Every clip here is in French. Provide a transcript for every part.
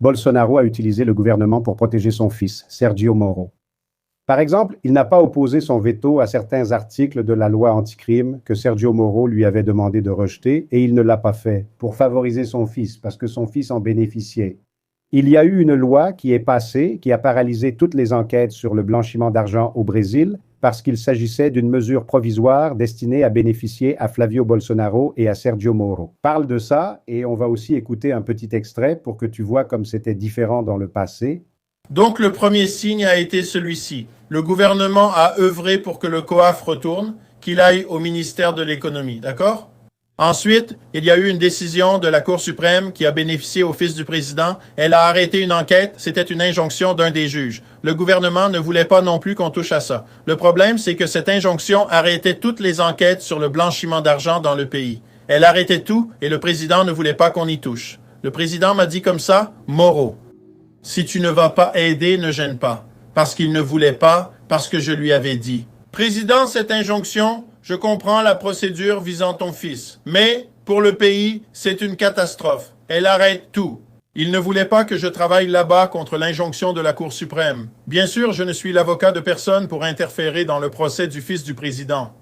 Bolsonaro a utilisé le gouvernement pour protéger son fils, Sergio Moro. Par exemple, il n'a pas opposé son veto à certains articles de la loi anticrime que Sergio Moro lui avait demandé de rejeter et il ne l'a pas fait pour favoriser son fils parce que son fils en bénéficiait. Il y a eu une loi qui est passée qui a paralysé toutes les enquêtes sur le blanchiment d'argent au Brésil parce qu'il s'agissait d'une mesure provisoire destinée à bénéficier à Flavio Bolsonaro et à Sergio Moro. Parle de ça et on va aussi écouter un petit extrait pour que tu vois comme c'était différent dans le passé. Donc le premier signe a été celui-ci. Le gouvernement a œuvré pour que le COAF retourne, qu'il aille au ministère de l'économie, d'accord? Ensuite, il y a eu une décision de la Cour suprême qui a bénéficié au fils du président. Elle a arrêté une enquête, c'était une injonction d'un des juges. Le gouvernement ne voulait pas non plus qu'on touche à ça. Le problème, c'est que cette injonction arrêtait toutes les enquêtes sur le blanchiment d'argent dans le pays. Elle arrêtait tout et le président ne voulait pas qu'on y touche. Le président m'a dit comme ça, Moro. Si tu ne vas pas aider, ne gêne pas. Parce qu'il ne voulait pas, parce que je lui avais dit. Président, cette injonction, je comprends la procédure visant ton fils. Mais, pour le pays, c'est une catastrophe. Elle arrête tout. Il ne voulait pas que je travaille là-bas contre l'injonction de la Cour suprême. Bien sûr, je ne suis l'avocat de personne pour interférer dans le procès du fils du président.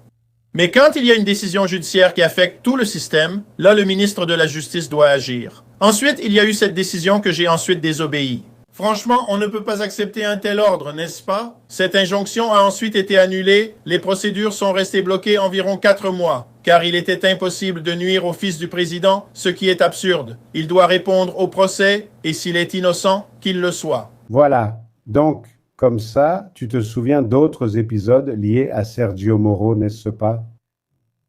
Mais quand il y a une décision judiciaire qui affecte tout le système, là, le ministre de la Justice doit agir. Ensuite, il y a eu cette décision que j'ai ensuite désobéi. Franchement, on ne peut pas accepter un tel ordre, n'est-ce pas? Cette injonction a ensuite été annulée, les procédures sont restées bloquées environ 4 mois, car il était impossible de nuire au fils du président, ce qui est absurde. Il doit répondre au procès, et s'il est innocent, qu'il le soit. Voilà, donc comme ça, tu te souviens d'autres épisodes liés à Sergio Moro, n'est-ce pas?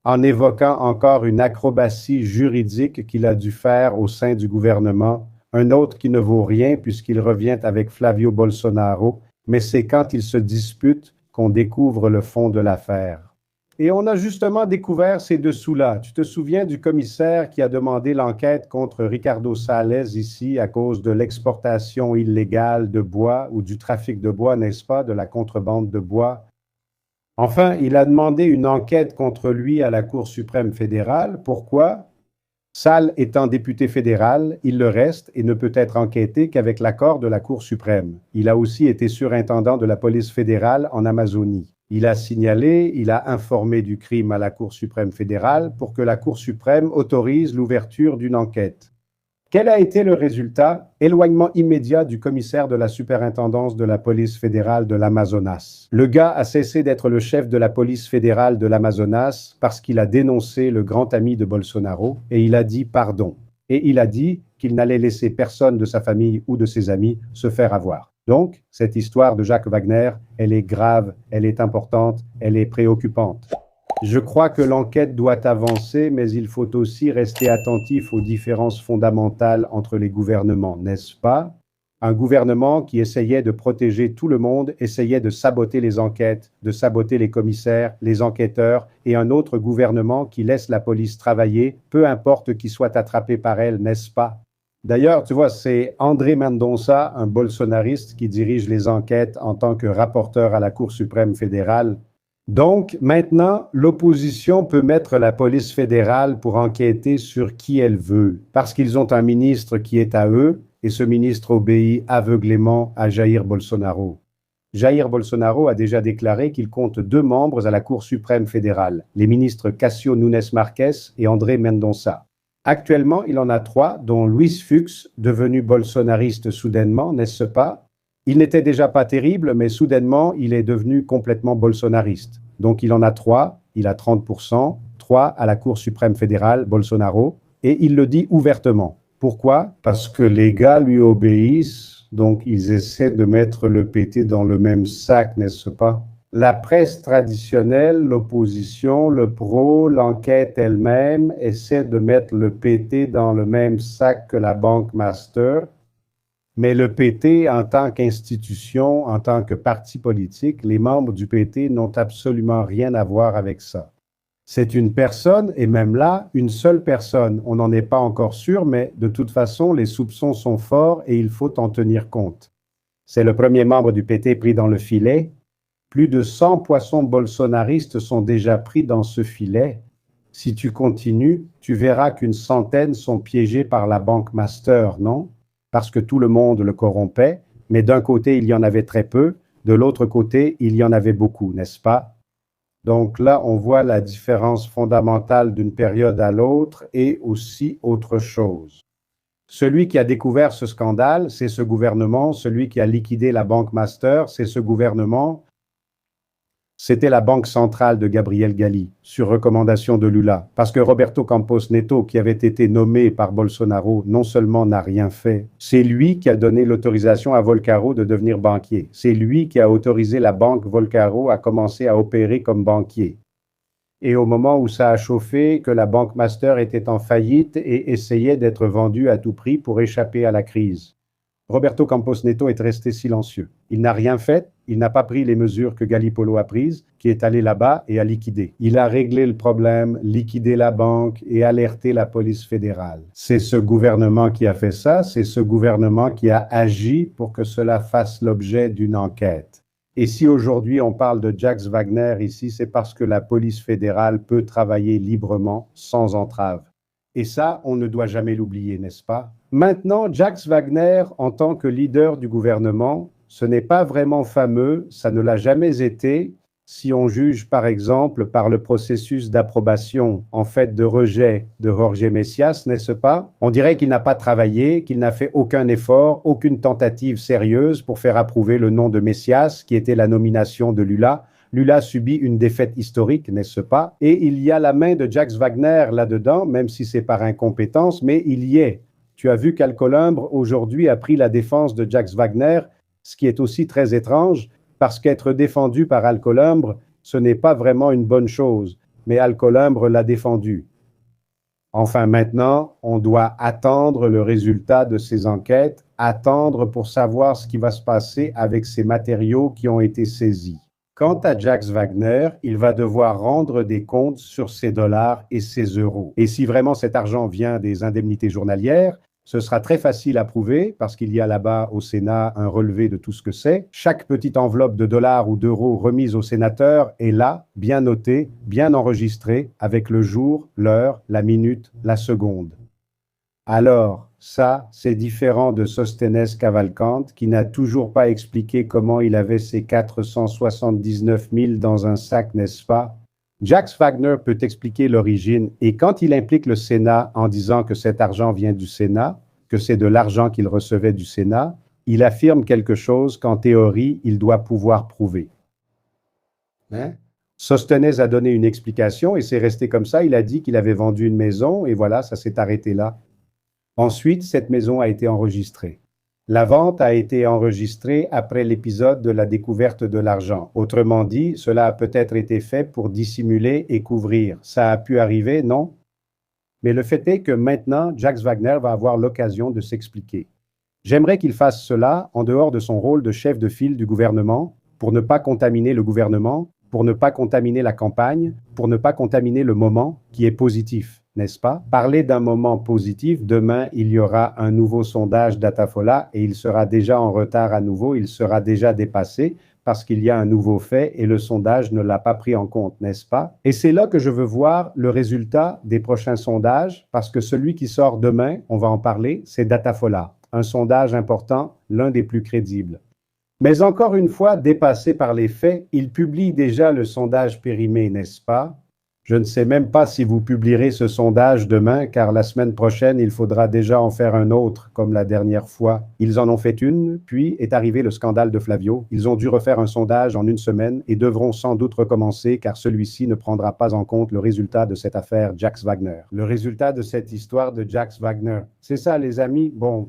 En évoquant encore une acrobatie juridique qu'il a dû faire au sein du gouvernement, un autre qui ne vaut rien puisqu'il revient avec Flavio Bolsonaro, mais c'est quand ils se disputent qu'on découvre le fond de l'affaire. Et on a justement découvert ces dessous-là. Tu te souviens du commissaire qui a demandé l'enquête contre Ricardo Salles ici à cause de l'exportation illégale de bois ou du trafic de bois, n'est-ce pas, de la contrebande de bois? Enfin, il a demandé une enquête contre lui à la Cour suprême fédérale. Pourquoi? Salles étant député fédéral, il le reste et ne peut être enquêté qu'avec l'accord de la Cour suprême. Il a aussi été surintendant de la police fédérale en Amazonie. Il a signalé, il a informé du crime à la Cour suprême fédérale pour que la Cour suprême autorise l'ouverture d'une enquête. Quel a été le résultat? Éloignement immédiat du commissaire de la superintendance de la police fédérale de l'Amazonas. Le gars a cessé d'être le chef de la police fédérale de l'Amazonas parce qu'il a dénoncé le grand ami de Bolsonaro et il a dit pardon. Et il a dit qu'il n'allait laisser personne de sa famille ou de ses amis se faire avoir. Donc, cette histoire de Jacques Wagner, elle est grave, elle est importante, elle est préoccupante. Je crois que l'enquête doit avancer, mais il faut aussi rester attentif aux différences fondamentales entre les gouvernements, n'est-ce pas? Un gouvernement qui essayait de protéger tout le monde, essayait de saboter les enquêtes, de saboter les commissaires, les enquêteurs, et un autre gouvernement qui laisse la police travailler, peu importe qui soit attrapé par elle, n'est-ce pas? D'ailleurs, tu vois, c'est André Mendonça, un bolsonariste, qui dirige les enquêtes en tant que rapporteur à la Cour suprême fédérale. Donc, maintenant, l'opposition peut mettre la police fédérale pour enquêter sur qui elle veut, parce qu'ils ont un ministre qui est à eux, et ce ministre obéit aveuglément à Jair Bolsonaro. Jair Bolsonaro a déjà déclaré qu'il compte 2 membres à la Cour suprême fédérale, les ministres Cássio Nunes Marques et André Mendonça. Actuellement, il en a 3, dont Luis Fux, devenu bolsonariste soudainement, n'est-ce pas? Il n'était déjà pas terrible, mais soudainement, il est devenu complètement bolsonariste. Donc, il en a 3, il a 30%, 3 à la Cour suprême fédérale, Bolsonaro, et il le dit ouvertement. Pourquoi? Parce que les gars lui obéissent, donc ils essaient de mettre le PT dans le même sac, n'est-ce pas? La presse traditionnelle, l'opposition, le pro, l'enquête elle-même essaient de mettre le PT dans le même sac que la Banque Master. Mais le PT, en tant qu'institution, en tant que parti politique, les membres du PT n'ont absolument rien à voir avec ça. C'est une personne, et même là, une seule personne. On n'en est pas encore sûr, mais de toute façon, les soupçons sont forts et il faut en tenir compte. C'est le premier membre du PT pris dans le filet. Plus de 100 poissons bolsonaristes sont déjà pris dans ce filet. Si tu continues, tu verras qu'une centaine sont piégés par la Banque Master, non? parce que tout le monde le corrompait, mais d'un côté, il y en avait très peu, de l'autre côté, il y en avait beaucoup, n'est-ce pas? Donc là, on voit la différence fondamentale d'une période à l'autre et aussi autre chose. Celui qui a découvert ce scandale, c'est ce gouvernement. Celui qui a liquidé la Banque Master, c'est ce gouvernement. C'était la Banque centrale de Gabriel Gali, sur recommandation de Lula, parce que Roberto Campos Neto, qui avait été nommé par Bolsonaro, non seulement n'a rien fait, c'est lui qui a donné l'autorisation à Volcaro de devenir banquier. C'est lui qui a autorisé la banque Volcaro à commencer à opérer comme banquier. Et au moment où ça a chauffé, que la Banque Master était en faillite et essayait d'être vendue à tout prix pour échapper à la crise. Roberto Campos Neto est resté silencieux. Il n'a rien fait, il n'a pas pris les mesures que Galipolo a prises, qui est allé là-bas et a liquidé. Il a réglé le problème, liquidé la banque et alerté la police fédérale. C'est ce gouvernement qui a fait ça, c'est ce gouvernement qui a agi pour que cela fasse l'objet d'une enquête. Et si aujourd'hui on parle de Jacques Wagner ici, c'est parce que la police fédérale peut travailler librement, sans entrave. Et ça, on ne doit jamais l'oublier, n'est-ce pas? Maintenant, Jacques Wagner, en tant que leader du gouvernement, ce n'est pas vraiment fameux, ça ne l'a jamais été, si on juge par exemple par le processus d'approbation, en fait de rejet de Jorge Messias, n'est-ce pas? On dirait qu'il n'a pas travaillé, qu'il n'a fait aucun effort, aucune tentative sérieuse pour faire approuver le nom de Messias, qui était la nomination de Lula. Lula subit une défaite historique, n'est-ce pas? Et il y a la main de Jacques Wagner là-dedans, même si c'est par incompétence, mais il y est. Tu as vu qu'Alcolumbre, aujourd'hui, a pris la défense de Jacques Wagner, ce qui est aussi très étrange, parce qu'être défendu par Alcolumbre, ce n'est pas vraiment une bonne chose, mais Alcolumbre l'a défendu. Enfin, maintenant, on doit attendre le résultat de ces enquêtes, attendre pour savoir ce qui va se passer avec ces matériaux qui ont été saisis. Quant à Jacques Wagner, il va devoir rendre des comptes sur ses dollars et ses euros. Et si vraiment cet argent vient des indemnités journalières, ce sera très facile à prouver parce qu'il y a là-bas au Sénat un relevé de tout ce que c'est. Chaque petite enveloppe de dollars ou d'euros remise au sénateur est là, bien notée, bien enregistrée, avec le jour, l'heure, la minute, la seconde. Alors, ça, c'est différent de Sosthenes Cavalcante, qui n'a toujours pas expliqué comment il avait ses 479 000 dans un sac, n'est-ce pas? Jacques Wagner peut expliquer l'origine, et quand il implique le Sénat en disant que cet argent vient du Sénat, que c'est de l'argent qu'il recevait du Sénat, il affirme quelque chose qu'en théorie, il doit pouvoir prouver. Sosthenes a donné une explication, et c'est resté comme ça. Il a dit qu'il avait vendu une maison, et voilà, ça s'est arrêté là. Ensuite, cette maison a été enregistrée. La vente a été enregistrée après l'épisode de la découverte de l'argent. Autrement dit, cela a peut-être été fait pour dissimuler et couvrir. Ça a pu arriver, non? Mais le fait est que maintenant, Jacques Wagner va avoir l'occasion de s'expliquer. J'aimerais qu'il fasse cela en dehors de son rôle de chef de file du gouvernement, pour ne pas contaminer le gouvernement, pour ne pas contaminer la campagne, pour ne pas contaminer le moment qui est positif, n'est-ce pas? Parler d'un moment positif, demain, il y aura un nouveau sondage d'Atafola et il sera déjà en retard à nouveau, il sera déjà dépassé parce qu'il y a un nouveau fait et le sondage ne l'a pas pris en compte, n'est-ce pas? Et c'est là que je veux voir le résultat des prochains sondages parce que celui qui sort demain, on va en parler, c'est Datafola, un sondage important, l'un des plus crédibles. Mais encore une fois, dépassé par les faits, il publie déjà le sondage périmé, n'est-ce pas? Je ne sais même pas si vous publierez ce sondage demain, car la semaine prochaine, il faudra déjà en faire un autre, comme la dernière fois. Ils en ont fait une, puis est arrivé le scandale de Flavio. Ils ont dû refaire un sondage en une semaine et devront sans doute recommencer, car celui-ci ne prendra pas en compte le résultat de cette affaire Jacques Wagner. Le résultat de cette histoire de Jacques Wagner. C'est ça, les amis. Bon,